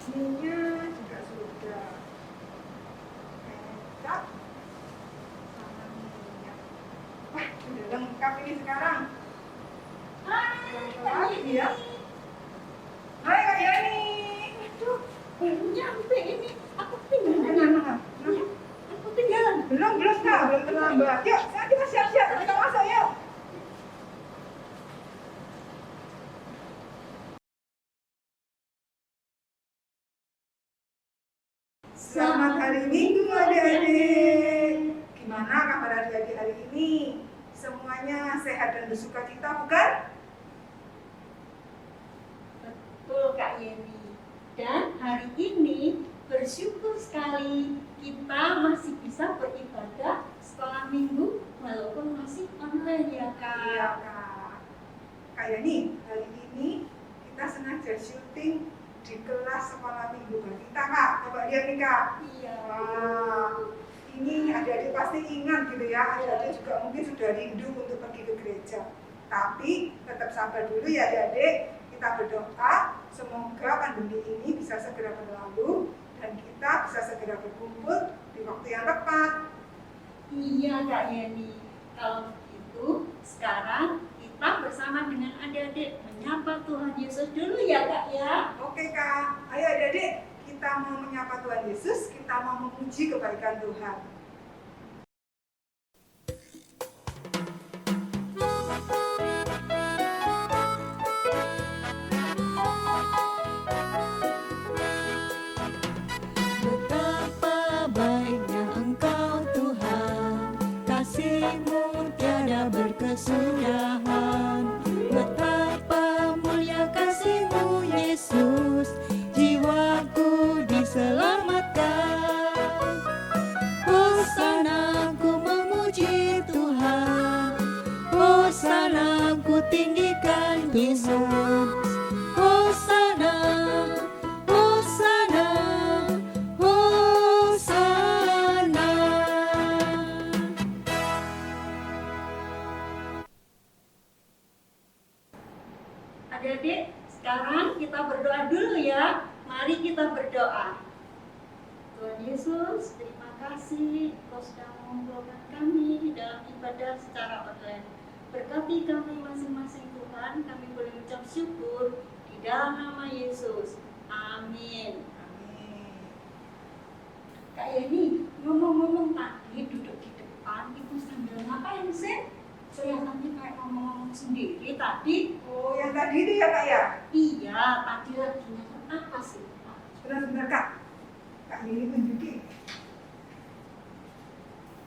Ininya juga sudah. Kecap sama minyak. Wah, sudah lengkap ini sekarang. Hai, Ya. Hai Kak Yani. aduh, belum nyampe ini. Aku ketinggalan. Nah, Aku ketinggalan. belum Kak, belum terlambat. Yuk, sekarang kita siap-siap, kita masuk yuk. Selamat hari Minggu adik-adik. Gimana kabar adik-adik hari ini? Semuanya sehat dan bersuka cita bukan? Betul Kak Yeni. Dan hari ini bersyukur sekali kita masih bisa beribadah sekolah minggu walaupun masih online ya Kak. Iya Kak. Kak Yani, hari ini kita sengaja syuting di kelas sekolah minggu kita Kak. Coba lihat nih Kak. Iya. Wah, ini adik-adik pasti ingat gitu ya. Adik-adik juga mungkin sudah rindu untuk pergi ke gereja. Tapi tetap sabar dulu ya adik-adik. Kita berdoa semoga pandemi ini bisa segera berlalu dan kita bisa segera berkumpul di waktu yang tepat. Iya Kak Yeni. Kalau begitu sekarang kita bersama dengan adik-adik menyapa Tuhan Yesus dulu ya Kak ya. Oke Kak, ayo adik-adik, kita mau menyapa Tuhan Yesus, kita mau memuji kebaikan Tuhan. Betapa baiknya Engkau Tuhan, kasih-Mu tiada berkesudahan. Betapa mulia kasih-Mu Yesus, jiwaku diselamatkan. Hosana ku memuji Tuhan, Hosana ku tinggikan Yesus. Hosana, Hosana, Hosana. Adik-adik, sekarang kita berdoa dulu ya. Mari kita berdoa. Tuhan Yesus, terima kasih Engkau sudah mengumpulkan kami dalam ibadah secara online. Berkati kami masing-masing Tuhan, kami boleh mengucap syukur di dalam nama Yesus. Amin. Amin. Kak Yeni, ngomong-ngomong tadi duduk di depan, itu sambil ngapain sih? Kelihatannya kayak ngomong sendiri tadi. Oh, yang tadi itu ya Kak ya? Iya, tadi lagi nonton apa sih? Benar-benar Kak. Kak Yeni tunjukin.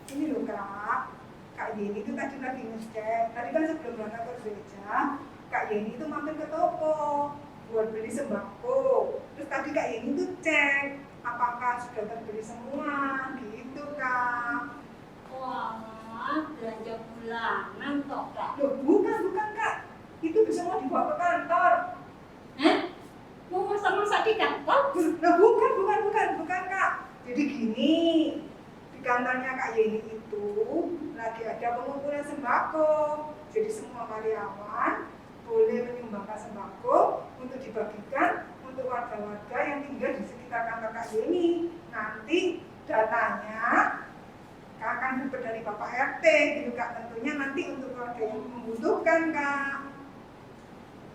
Ini loh Kak. Kak Yeni itu tadi lagi ngecek. Tadi kan sebelum berangkat ke gereja, Kak Yeni itu mampir ke toko buat beli sembako. Terus tadi Kak Yeni itu cek apakah sudah terbeli semua, gitu Kak. Wah, belanja bulanan toh Kak. Loh, bukan Kak. Itu bisa mau dibawa ke kantor. Mau masak-masak di kantor? Loh, bukan Kak. Jadi gini, di kantornya Kak Yeni itu lagi ada pengumpulan sembako. Jadi semua karyawan boleh menyumbangkan sembako untuk dibagikan untuk warga-warga yang tinggal di sekitar kantor Kak Yeni. Nanti datanya akan dapat dari Bapak RT gitu Kak. Tentunya nanti untuk warga yang membutuhkan Kak.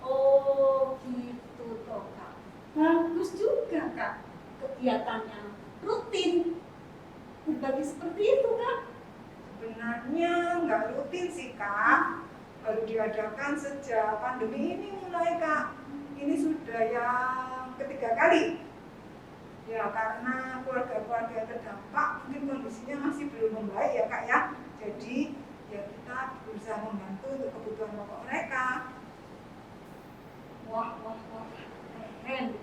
Oh gitu toh Kak. Bagus juga Kak kegiatannya. Rutin berbagi seperti itu Kak. Sebenarnya nggak rutin sih Kak. Baru diadakan sejak pandemi ini mulai Kak. Ini sudah yang ketiga kali. Ya karena keluarga-keluarga yang terdampak mungkin kondisinya masih belum membaik ya Kak ya. Jadi ya kita berusaha membantu untuk kebutuhan pokok mereka. Wah, keren.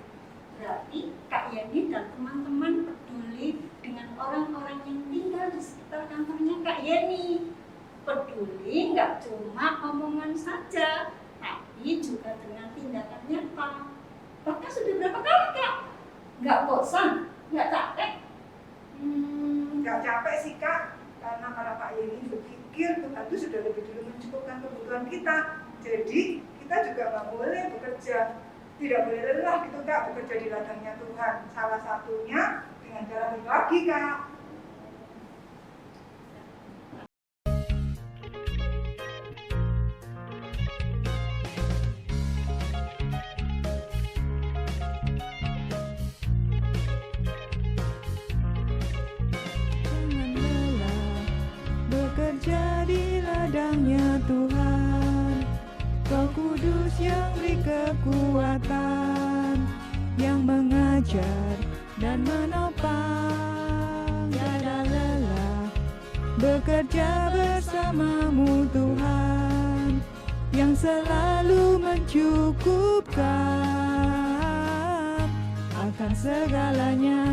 Berarti Kak Yani dan teman-teman peduli dengan orang-orang yang tinggal di sekitar kantornya Kak Yani. Peduli nggak cuma omongan saja, tapi juga dengan tindakan nyata. Bahkan sudah berapa kali Kak? Nggak bosan? Nggak capek? Nggak capek sih Kak, karena para Pak Yeni berpikir Tuhan itu sudah lebih dulu mencukupkan kebutuhan kita. Jadi kita juga nggak boleh bekerja tidak boleh lelah gitu Kak bekerja di ladangnya Tuhan. Salah satunya dengan cara berbagi Kak. Jangan lelah bekerja di ladangnya Tuhan. Roh Kudus yang beri kekuatan, yang mengajar dan menopang. Tiada lelah bekerja bersamamu Tuhan, yang selalu mencukupkan akan segalanya.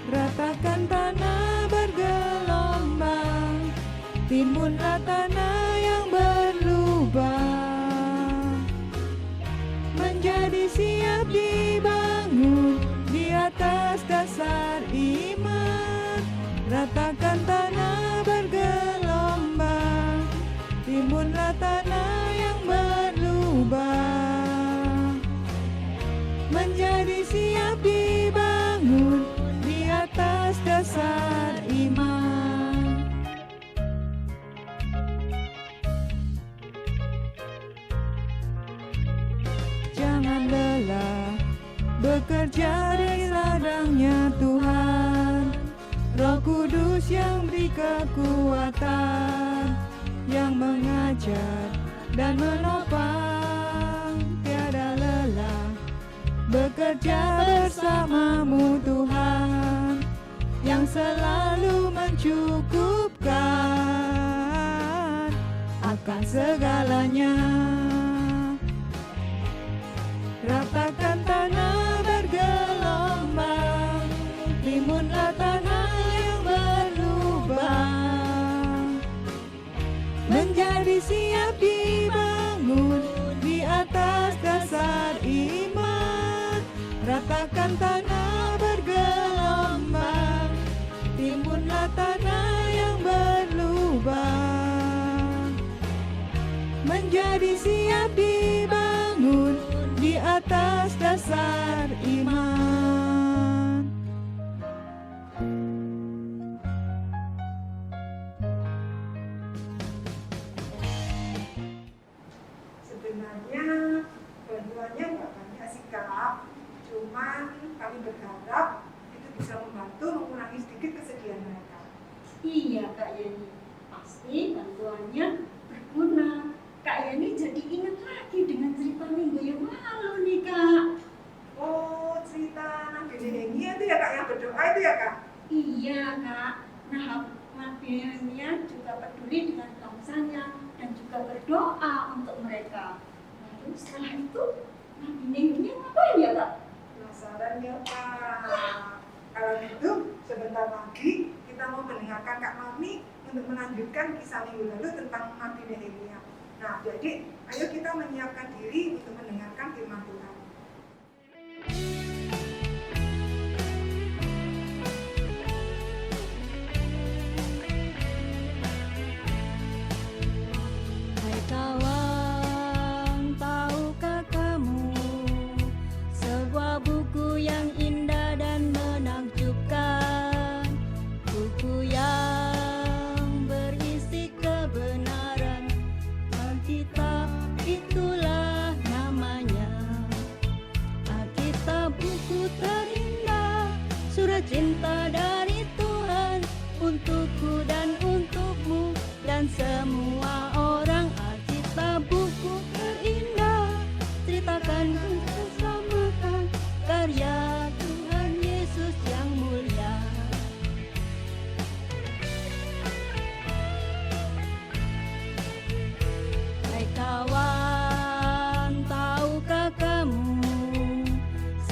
Ratakan tanah bergelombang, timbunlah tanah yang berlubang, menjadi siap dibangun di atas dasar iman. Ratakan tanah bergelombang, timbunlah tanah yang berlubang, menjadi siap dibangun di atas dasar iman. Jangan lelah bekerja di ladangnya Tuhan. Roh Kudus yang beri kekuatan, yang mengajar dan menopang. Tiada lelah bekerja bersamamu Tuhan, yang selalu mencukupkan akan segalanya. Ratakan tanah bergelombang, timbunlah tanah yang berlubang, menjadi siap dibangun di atas dasar iman. Ratakan tanah bergelombang, timbunlah tanah yang berlubang, menjadi siap dibangun di atas dasar iman. Sebenarnya bantuannya nggak banyak sih Kak, cuman kami berharap itu bisa membantu mengurangi sedikit kesedihan mereka. Iya Kak Yeni, pasti bantuannya berguna. Kak Yeni jadi ingat lagi dengan cerita minggu yang lalu nih Kak. Oh, cerita Nabi Nehemia itu ya Kak, yang berdoa itu ya Kak? Iya Kak, nah Nabi Nehemia juga peduli dengan bangsanya dan juga berdoa untuk mereka. Lalu setelah itu Nabi Nehemia ngapain ya Kak? Penasaran ya Kak? Kalau gitu sebentar lagi kita mau mendengarkan Kak Mami untuk melanjutkan kisah minggu lalu tentang Nabi Nehemia. Nah, jadi ayo kita menyiapkan diri untuk mendengarkan firman Tuhan. Hai kawan, tahukah kamu sebuah buku yang indah dan menakjubkan, buku yang berisi kebenaran. Alkitab itulah namanya. Alkitab buku terindah, surat cinta dari Tuhan untukku dan untukmu dan semua orang. Alkitab buku terindah, ceritakan bersamakan karya Tuhan Yesus yang mulia. Hai kawan, tahukah kamu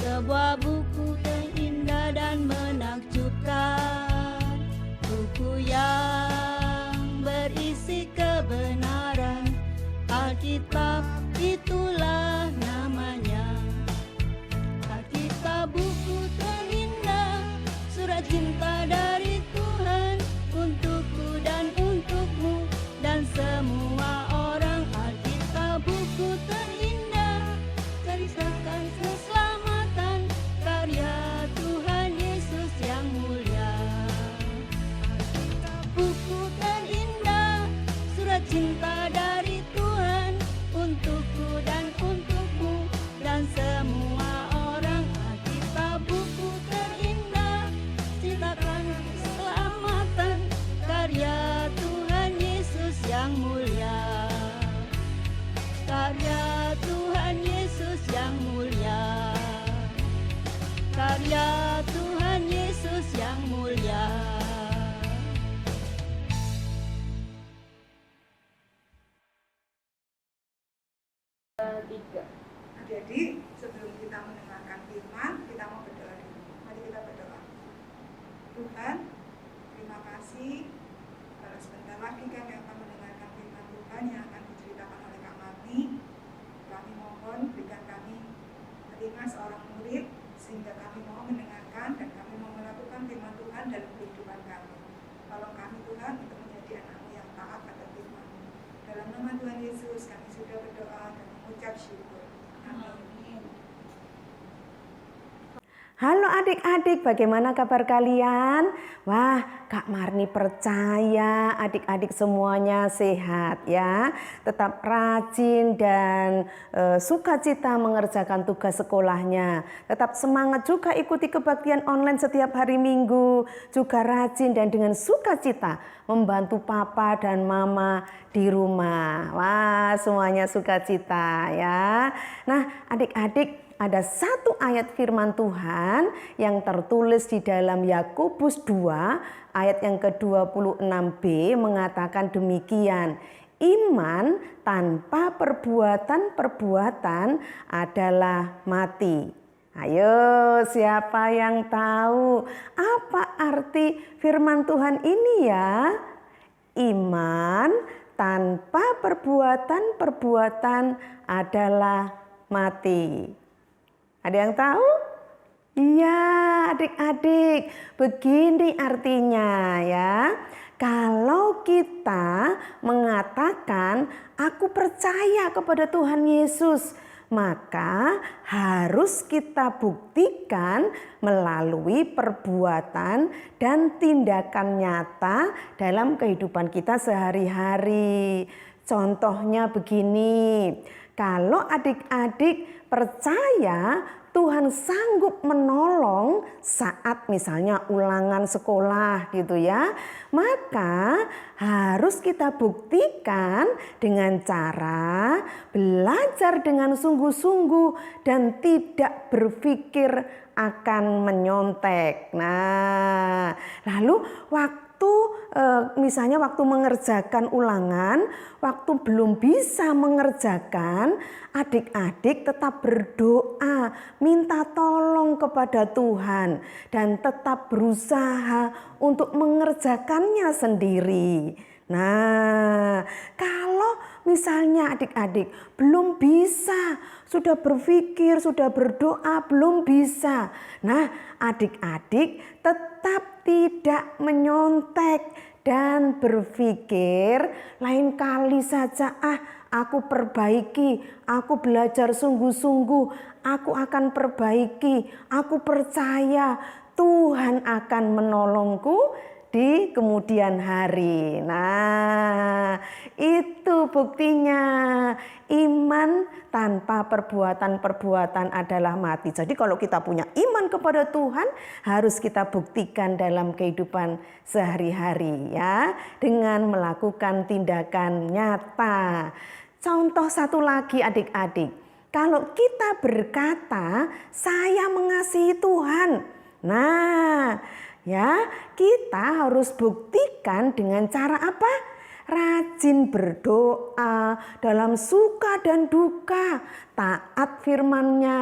sebuah buku yang indah dan menakjubkan, buku yang berisi kebenaran. seorang murid, sehingga kami mau mendengarkan dan kami mau melakukan firman Tuhan dalam kehidupan kami. Tolong kami Tuhan untuk menjadi anak-Mu yang taat pada firman-Mu. Dalam nama Tuhan Yesus kami sudah berdoa dan mengucap syukur. Amin. Halo adik-adik, bagaimana kabar kalian? Wah, Kak Marni percaya adik-adik semuanya sehat ya. Tetap rajin dan sukacita mengerjakan tugas sekolahnya. Tetap semangat juga ikuti kebaktian online setiap hari Minggu. Juga rajin dan dengan sukacita membantu papa dan mama di rumah. Wah, semuanya sukacita ya. Nah, adik-adik, ada satu ayat firman Tuhan yang tertulis di dalam Yakobus 2 ayat yang ke-26b mengatakan demikian. Iman tanpa perbuatan adalah mati. Ayo, siapa yang tahu apa arti firman Tuhan ini ya? Iman tanpa perbuatan adalah mati. Ada yang tahu? Iya, adik-adik, begini artinya ya. Kalau kita mengatakan aku percaya kepada Tuhan Yesus, maka harus kita buktikan melalui perbuatan dan tindakan nyata dalam kehidupan kita sehari-hari. Contohnya begini, kalau adik-adik percaya Tuhan sanggup menolong saat misalnya ulangan sekolah gitu ya, maka harus kita buktikan dengan cara belajar dengan sungguh-sungguh dan tidak berpikir akan menyontek. Nah, lalu misalnya waktu mengerjakan ulangan, waktu belum bisa mengerjakan, adik-adik tetap berdoa, minta tolong kepada Tuhan dan tetap berusaha untuk mengerjakannya sendiri. Nah, kalau misalnya adik-adik belum bisa, sudah berpikir, sudah berdoa, belum bisa. Nah, adik-adik tetap tidak menyontek dan berpikir lain kali saja aku perbaiki, aku belajar sungguh-sungguh, aku akan perbaiki, aku percaya Tuhan akan menolongku di kemudian hari. Nah, itu buktinya. Iman tanpa perbuatan adalah mati. Jadi kalau kita punya iman kepada Tuhan, harus kita buktikan dalam kehidupan sehari-hari ya, dengan melakukan tindakan nyata. Contoh satu lagi adik-adik. Kalau kita berkata, saya mengasihi Tuhan. Nah, ya, kita harus buktikan dengan cara apa? Rajin berdoa dalam suka dan duka, taat firman-Nya,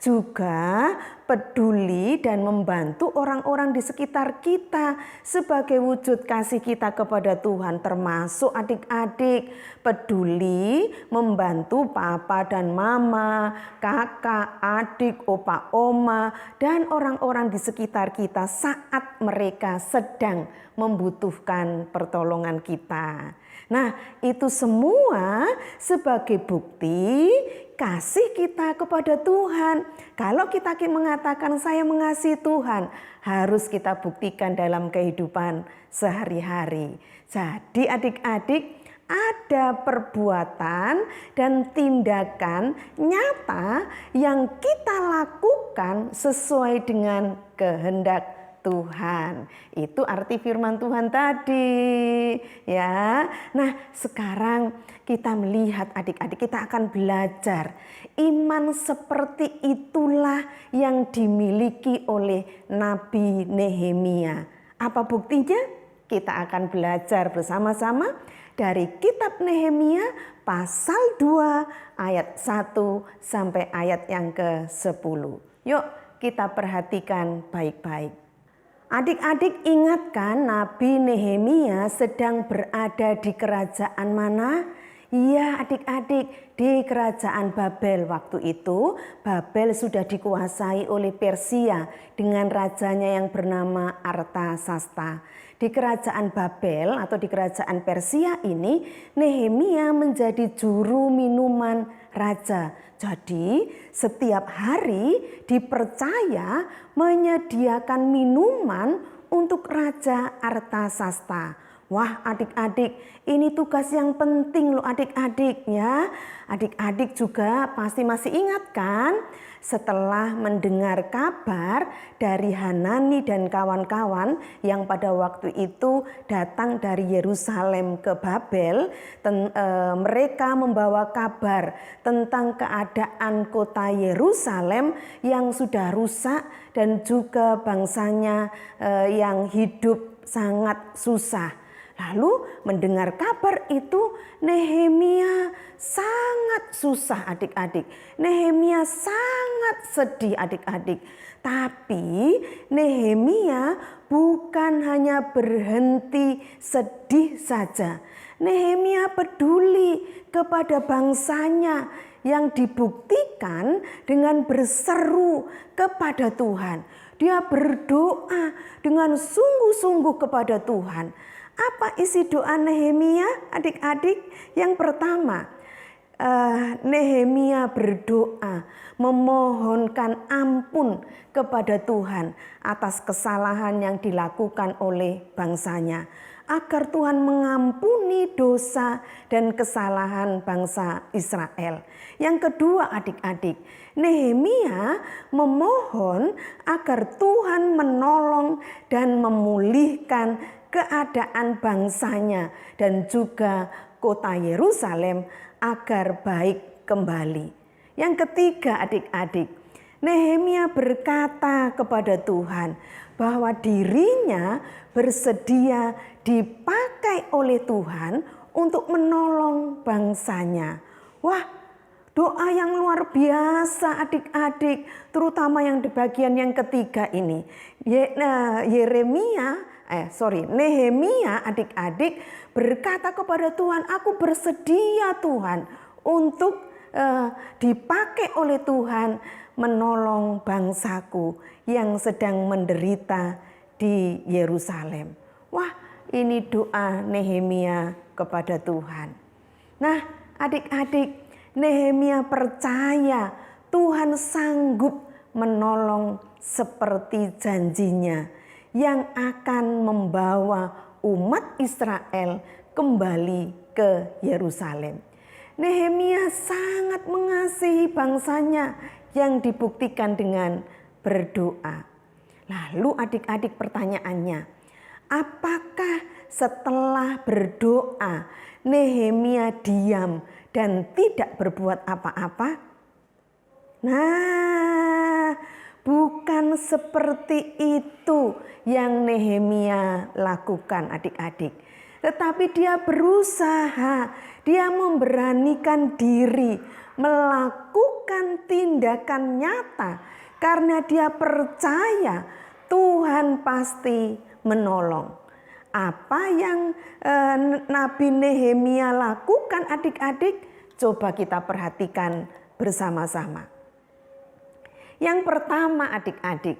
juga peduli dan membantu orang-orang di sekitar kita sebagai wujud kasih kita kepada Tuhan, termasuk adik-adik, peduli membantu papa dan mama, kakak, adik, opa, oma, dan orang-orang di sekitar kita saat mereka sedang membutuhkan pertolongan kita. Nah, itu semua sebagai bukti kasih kita kepada Tuhan. Kalau kita mengatakan saya mengasihi Tuhan, harus kita buktikan dalam kehidupan sehari-hari. Jadi adik-adik, ada perbuatan dan tindakan nyata yang kita lakukan sesuai dengan kehendak Tuhan. Itu arti firman Tuhan tadi ya. Nah, sekarang kita melihat adik-adik, kita akan belajar iman seperti itulah yang dimiliki oleh Nabi Nehemia. Apa buktinya? Kita akan belajar bersama-sama dari kitab Nehemia pasal 2 ayat 1 sampai ayat yang ke-10. Yuk kita perhatikan baik-baik. Adik-adik ingatkan Nabi Nehemia sedang berada di kerajaan mana? Iya adik-adik, di kerajaan Babel. Waktu itu Babel sudah dikuasai oleh Persia dengan rajanya yang bernama Artasasta. Di kerajaan Babel atau di kerajaan Persia ini Nehemia menjadi juru minuman raja. Jadi setiap hari dipercaya menyediakan minuman untuk Raja Artasasta. Wah adik-adik, ini tugas yang penting loh adik-adik ya. Adik-adik juga pasti masih ingat kan? Setelah mendengar kabar dari Hanani dan kawan-kawan yang pada waktu itu datang dari Yerusalem ke Babel, mereka membawa kabar tentang keadaan kota Yerusalem yang sudah rusak dan juga bangsanya yang hidup sangat susah. Lalu mendengar kabar itu Nehemia sangat susah adik-adik. Nehemia sangat sedih adik-adik. Tapi Nehemia bukan hanya berhenti sedih saja. Nehemia peduli kepada bangsanya yang dibuktikan dengan berseru kepada Tuhan. Dia berdoa dengan sungguh-sungguh kepada Tuhan. Apa isi doa Nehemia adik-adik? Yang pertama, Nehemia berdoa memohonkan ampun kepada Tuhan atas kesalahan yang dilakukan oleh bangsanya, agar Tuhan mengampuni dosa dan kesalahan bangsa Israel. Yang kedua adik-adik, Nehemia memohon agar Tuhan menolong dan memulihkan keadaan bangsanya dan juga kota Yerusalem agar baik kembali. Yang ketiga adik-adik, Nehemia berkata kepada Tuhan bahwa dirinya bersedia dipakai oleh Tuhan untuk menolong bangsanya. Wah, doa yang luar biasa adik-adik, terutama yang di bagian yang ketiga ini. Nehemia adik-adik berkata kepada Tuhan, aku bersedia Tuhan untuk dipakai oleh Tuhan menolong bangsaku yang sedang menderita di Yerusalem. Wah, ini doa Nehemia kepada Tuhan. Nah, adik-adik, Nehemia percaya Tuhan sanggup menolong seperti janjinya yang akan membawa umat Israel kembali ke Yerusalem. Nehemia sangat mengasihi bangsanya yang dibuktikan dengan berdoa. Lalu adik-adik pertanyaannya, apakah setelah berdoa Nehemia diam dan tidak berbuat apa-apa? Nah, bukan seperti itu yang Nehemia lakukan adik-adik. Tetapi dia berusaha, dia memberanikan diri melakukan tindakan nyata karena dia percaya Tuhan pasti menolong. Apa yang Nabi Nehemia lakukan adik-adik? Coba kita perhatikan bersama-sama. Yang pertama adik-adik,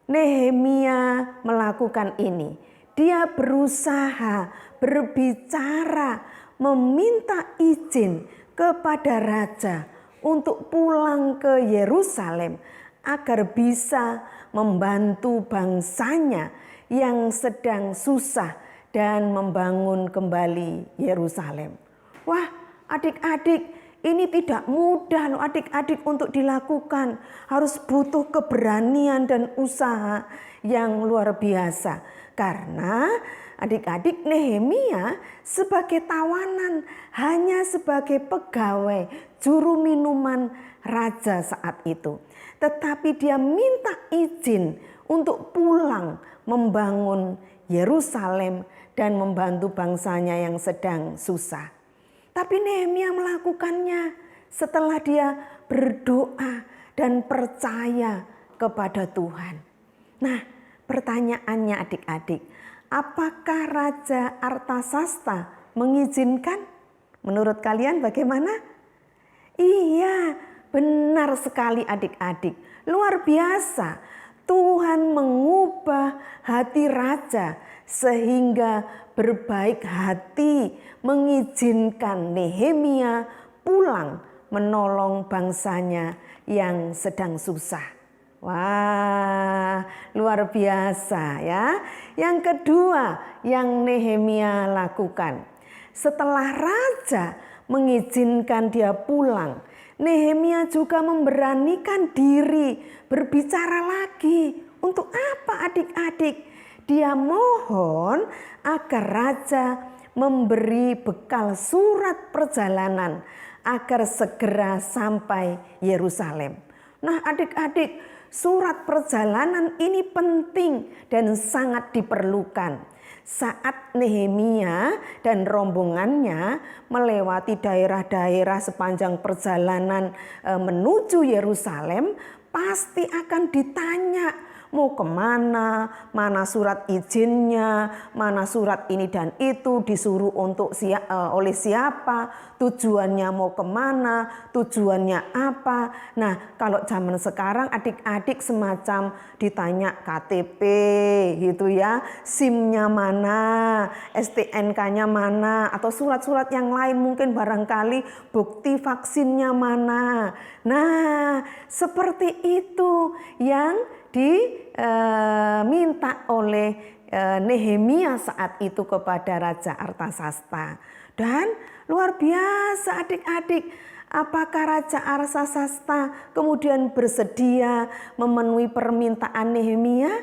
Nehemia melakukan ini. Dia berusaha berbicara, meminta izin kepada raja untuk pulang ke Yerusalem agar bisa membantu bangsanya yang sedang susah dan membangun kembali Yerusalem. Wah, adik-adik, ini tidak mudah loh adik-adik untuk dilakukan. Harus butuh keberanian dan usaha yang luar biasa. Karena adik-adik Nehemia sebagai tawanan, hanya sebagai pegawai juru minuman raja saat itu. Tetapi dia minta izin untuk pulang membangun Yerusalem dan membantu bangsanya yang sedang susah. Tapi Nehemia melakukannya setelah dia berdoa dan percaya kepada Tuhan. Nah, pertanyaannya adik-adik, apakah Raja Artasasta mengizinkan? Menurut kalian bagaimana? Iya, benar sekali adik-adik. Luar biasa. Tuhan mengubah hati raja sehingga berbaik hati mengizinkan Nehemia pulang menolong bangsanya yang sedang susah. Wah, luar biasa ya. Yang kedua yang Nehemia lakukan. Setelah raja mengizinkan dia pulang, Nehemia juga memberanikan diri berbicara lagi. Untuk apa adik-adik? Dia mohon agar raja memberi bekal surat perjalanan agar segera sampai Yerusalem. Nah adik-adik, surat perjalanan ini penting dan sangat diperlukan. Saat Nehemia dan rombongannya melewati daerah-daerah sepanjang perjalanan menuju Yerusalem, pasti akan ditanya mau kemana, mana surat izinnya, mana surat ini dan itu, disuruh untuk oleh siapa, tujuannya mau kemana, tujuannya apa. Nah kalau zaman sekarang adik-adik semacam ditanya KTP gitu ya, SIM-nya mana, STNK-nya mana, atau surat-surat yang lain mungkin barangkali bukti vaksinnya mana. Nah seperti itu yang diminta oleh Nehemia saat itu kepada Raja Artasasta. Dan luar biasa adik-adik, apakah Raja Artasasta kemudian bersedia memenuhi permintaan Nehemia?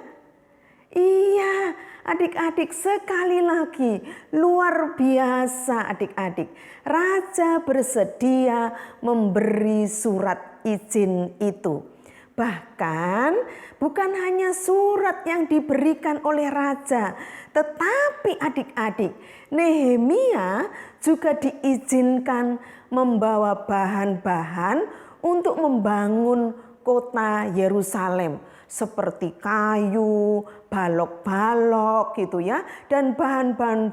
Iya adik-adik, sekali lagi luar biasa adik-adik. Raja bersedia memberi surat izin itu. Bahkan bukan hanya surat yang diberikan oleh raja, tetapi adik-adik, Nehemia juga diizinkan membawa bahan-bahan untuk membangun kota Yerusalem, seperti kayu, balok-balok gitu ya, dan bahan-bahan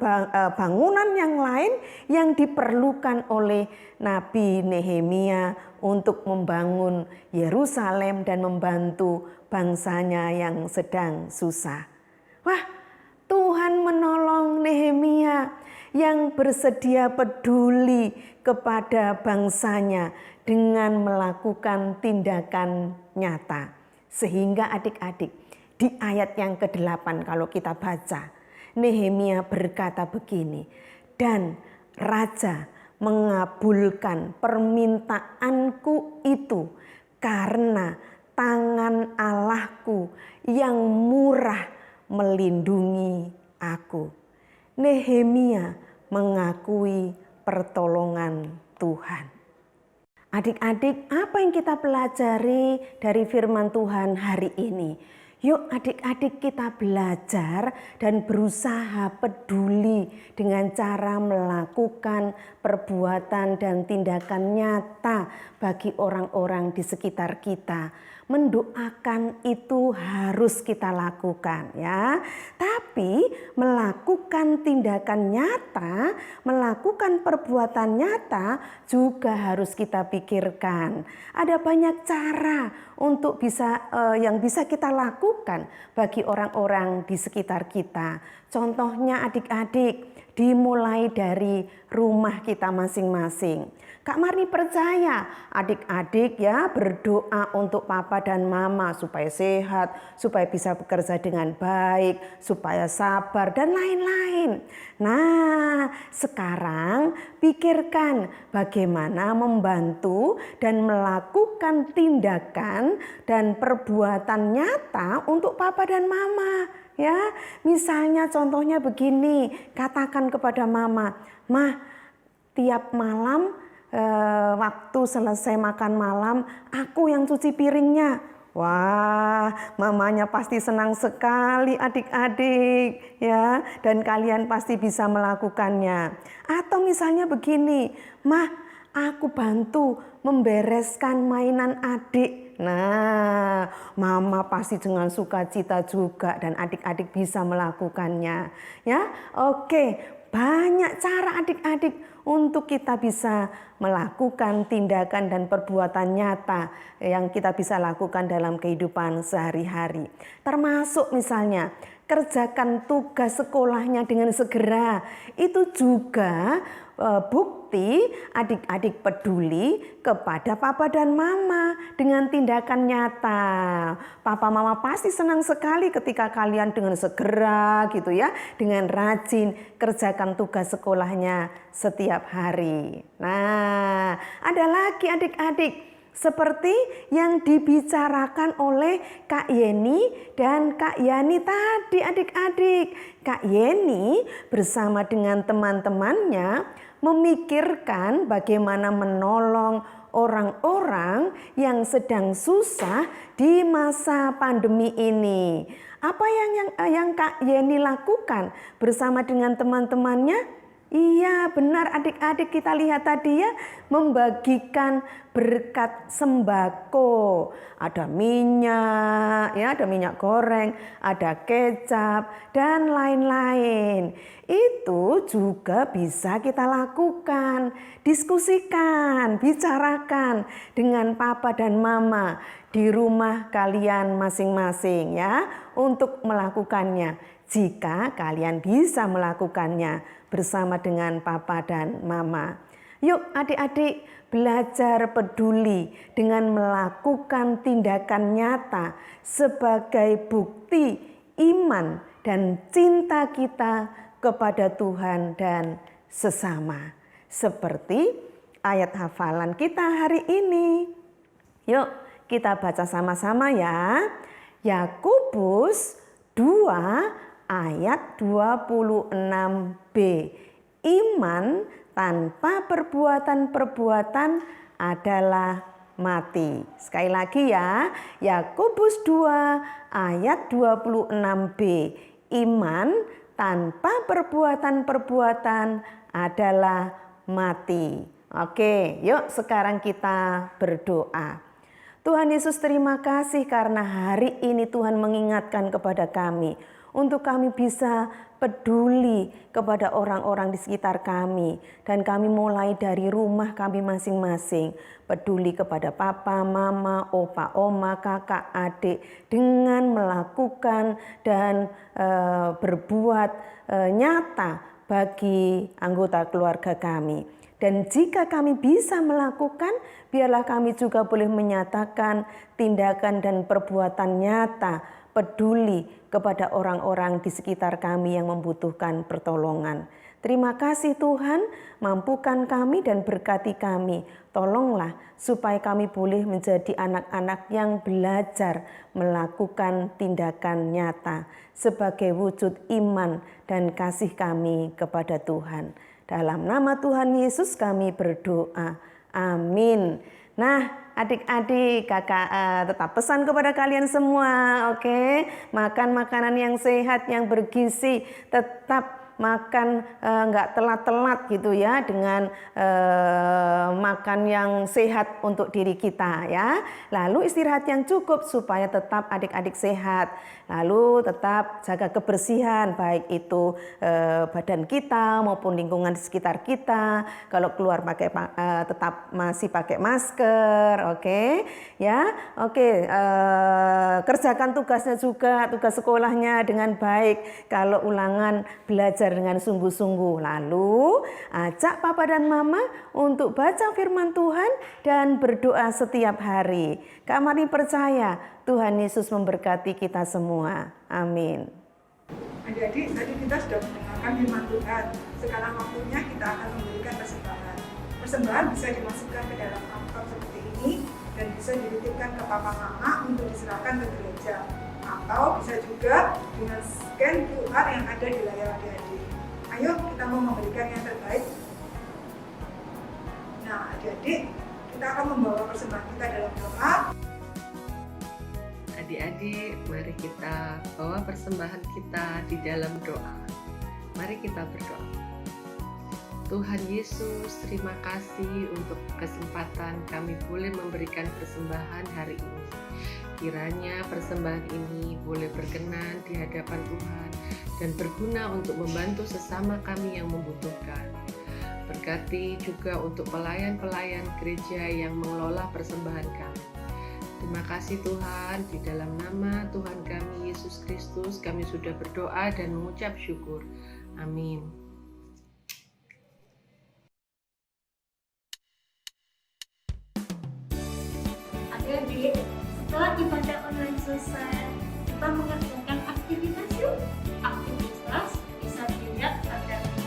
bangunan yang lain yang diperlukan oleh Nabi Nehemia untuk membangun Yerusalem dan membantu bangsanya yang sedang susah. Wah, Tuhan menolong Nehemia yang bersedia peduli kepada bangsanya dengan melakukan tindakan nyata. Sehingga adik-adik, di ayat yang ke-8 kalau kita baca, Nehemia berkata begini, dan raja mengabulkan permintaanku itu karena tangan Allahku yang murah melindungi aku. Nehemia mengakui pertolongan Tuhan. Adik-adik, apa yang kita pelajari dari firman Tuhan hari ini? Yuk adik-adik kita belajar dan berusaha peduli dengan cara melakukan perbuatan dan tindakan nyata bagi orang-orang di sekitar kita. Mendoakan itu harus kita lakukan ya. Tapi melakukan tindakan nyata, melakukan perbuatan nyata juga harus kita pikirkan. Ada banyak cara untuk yang bisa kita lakukan bagi orang-orang di sekitar kita. Contohnya adik-adik, dimulai dari rumah kita masing-masing. Kak Marni percaya adik-adik ya berdoa untuk papa dan mama supaya sehat, supaya bisa bekerja dengan baik, supaya sabar dan lain-lain. Nah, sekarang pikirkan bagaimana membantu dan melakukan tindakan dan perbuatan nyata untuk papa dan mama. Ya, misalnya contohnya begini, katakan kepada mama, "Mah, tiap malam waktu selesai makan malam, aku yang cuci piringnya." Wah, mamanya pasti senang sekali adik-adik ya, dan kalian pasti bisa melakukannya. Atau misalnya begini, "Mah, aku bantu membereskan mainan adik." Nah, mama pasti dengan sukacita juga dan adik-adik bisa melakukannya. Ya, oke. Banyak cara adik-adik untuk kita bisa melakukan tindakan dan perbuatan nyata yang kita bisa lakukan dalam kehidupan sehari-hari. Termasuk misalnya kerjakan tugas sekolahnya dengan segera. Itu juga bukti adik-adik peduli kepada papa dan mama dengan tindakan nyata. Papa mama pasti senang sekali ketika kalian dengan segera gitu ya, dengan rajin kerjakan tugas sekolahnya setiap hari. Nah, ada lagi adik-adik seperti yang dibicarakan oleh Kak Yeni dan Kak Yani tadi adik-adik. Kak Yeni bersama dengan teman-temannya memikirkan bagaimana menolong orang-orang yang sedang susah di masa pandemi ini. Apa yang Kak Yeni lakukan bersama dengan teman-temannya? Iya, benar adik-adik, kita lihat tadi ya, membagikan berkat sembako. Ada minyak, ya, ada minyak goreng, ada kecap dan lain-lain. Itu juga bisa kita lakukan, diskusikan, bicarakan dengan papa dan mama di rumah kalian masing-masing ya, untuk melakukannya. Jika kalian bisa melakukannya bersama dengan papa dan mama. Yuk adik-adik belajar peduli dengan melakukan tindakan nyata sebagai bukti iman dan cinta kita kepada Tuhan dan sesama. Seperti ayat hafalan kita hari ini. Yuk kita baca sama-sama ya. Yakobus 2 ayat 26b. Iman tanpa perbuatan-perbuatan adalah mati. Sekali lagi ya, Yakobus 2 ayat 26b. Iman tanpa perbuatan-perbuatan adalah mati. Oke, yuk sekarang kita berdoa. Tuhan Yesus, terima kasih karena hari ini Tuhan mengingatkan kepada kami untuk kami bisa peduli kepada orang-orang di sekitar kami. Dan kami mulai dari rumah kami masing-masing. Peduli kepada papa, mama, opa, oma, kakak, adik. Dengan melakukan dan berbuat nyata bagi anggota keluarga kami. Dan jika kami bisa melakukan, biarlah kami juga boleh menyatakan tindakan dan perbuatan nyata peduli kepada orang-orang di sekitar kami yang membutuhkan pertolongan. Terima kasih Tuhan, mampukan kami dan berkati kami. Tolonglah supaya kami boleh menjadi anak-anak yang belajar melakukan tindakan nyata sebagai wujud iman dan kasih kami kepada Tuhan. Dalam nama Tuhan Yesus kami berdoa. Amin. Nah, adik-adik, kakak tetap pesan kepada kalian semua, oke? Makan makanan yang sehat, yang bergizi, tetap makan nggak telat-telat gitu ya, dengan makan yang sehat untuk diri kita ya. Lalu istirahat yang cukup supaya tetap adik-adik sehat. Lalu tetap jaga kebersihan, baik itu badan kita maupun lingkungan di sekitar kita. Kalau keluar pakai tetap masih pakai masker, oke? Ya, oke. Kerjakan tugasnya juga, tugas sekolahnya dengan baik. Kalau ulangan belajar dengan sungguh-sungguh. Lalu ajak papa dan mama untuk baca firman Tuhan dan berdoa setiap hari. Kak Mari percaya Tuhan Yesus memberkati kita semua. Amin. Adik-adik, tadi kita sudah mendengarkan firman Tuhan. Sekarang waktunya kita akan memberikan persembahan. Persembahan bisa dimasukkan ke dalam amplop seperti ini dan bisa dititipkan ke papa mama untuk diserahkan ke gereja. Atau bisa juga dengan scan QR yang ada di layar adik-adik. Ayo kita mau memberikan yang terbaik. Nah, adik-adik, kita akan membawa persembahan kita dalam doa. Adik-adik, mari kita bawa persembahan kita di dalam doa. Mari kita berdoa. Tuhan Yesus, terima kasih untuk kesempatan kami boleh memberikan persembahan hari ini. Kiranya persembahan ini boleh berkenan di hadapan Tuhan dan berguna untuk membantu sesama kami yang membutuhkan. Berkati juga untuk pelayan-pelayan gereja yang mengelola persembahan kami. Terima kasih Tuhan, di dalam nama Tuhan kami Yesus Kristus kami sudah berdoa dan mengucap syukur. Amin. Adik-adik, setelah ibadah online selesai, kita mengerjakan aktivitas yuk. Aktivitas bisa dilihat pada video.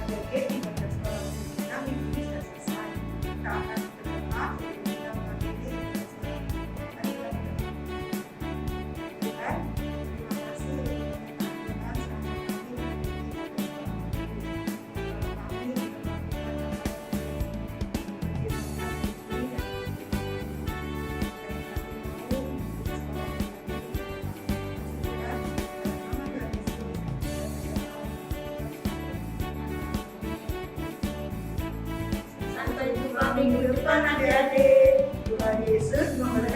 Adik-adik, ibadah sekolah kita minggu ini sudah selesai. Kita akan berdoa sebelum kita mengakhiri ibadah sekolah. Mari kita berdoa. Tuhan, terima kasih untuk kehadiran selama ini di ibadah sekolah ini. Kalau kami melakukan Sampai jumpa minggu depan adik-adik. Tuhan Yesus memberkati.